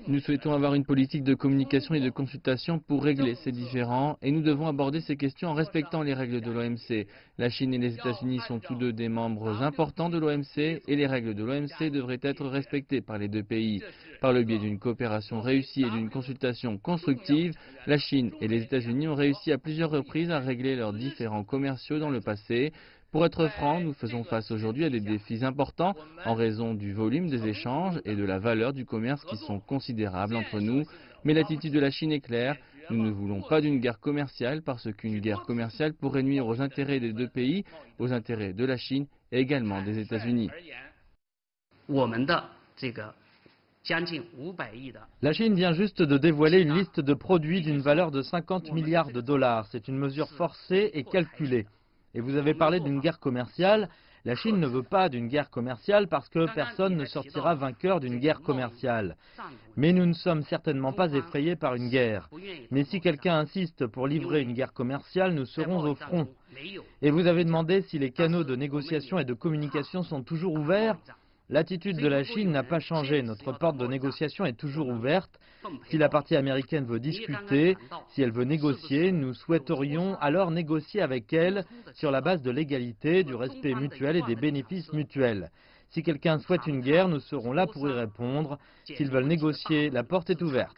Nous souhaitons avoir une politique de communication et de consultation pour régler ces différends et nous devons aborder ces questions en respectant les règles de l'OMC. La Chine et les États-Unis sont tous deux des membres importants de l'OMC et les règles de l'OMC devraient être respectées par les deux pays. Par le biais d'une coopération réussie et d'une consultation constructive, la Chine et les États-Unis ont réussi à plusieurs reprises à régler leurs différends commerciaux dans le passé. Pour être franc, nous faisons face aujourd'hui à des défis importants en raison du volume des échanges et de la valeur du commerce qui sont considérables entre nous. Mais l'attitude de la Chine est claire, nous ne voulons pas d'une guerre commerciale parce qu'une guerre commerciale pourrait nuire aux intérêts des deux pays, aux intérêts de la Chine et également des États-Unis. La Chine vient juste de dévoiler une liste de produits d'une valeur de 50 milliards de dollars. C'est une mesure forcée et calculée. Et vous avez parlé d'une guerre commerciale. La Chine ne veut pas d'une guerre commerciale parce que personne ne sortira vainqueur d'une guerre commerciale. Mais nous ne sommes certainement pas effrayés par une guerre. Mais si quelqu'un insiste pour livrer une guerre commerciale, nous serons au front. Et vous avez demandé si les canaux de négociation et de communication sont toujours ouverts. L'attitude de la Chine n'a pas changé. Notre porte de négociation est toujours ouverte. Si la partie américaine veut discuter, si elle veut négocier, nous souhaiterions alors négocier avec elle sur la base de l'égalité, du respect mutuel et des bénéfices mutuels. Si quelqu'un souhaite une guerre, nous serons là pour y répondre. S'ils veulent négocier, la porte est ouverte.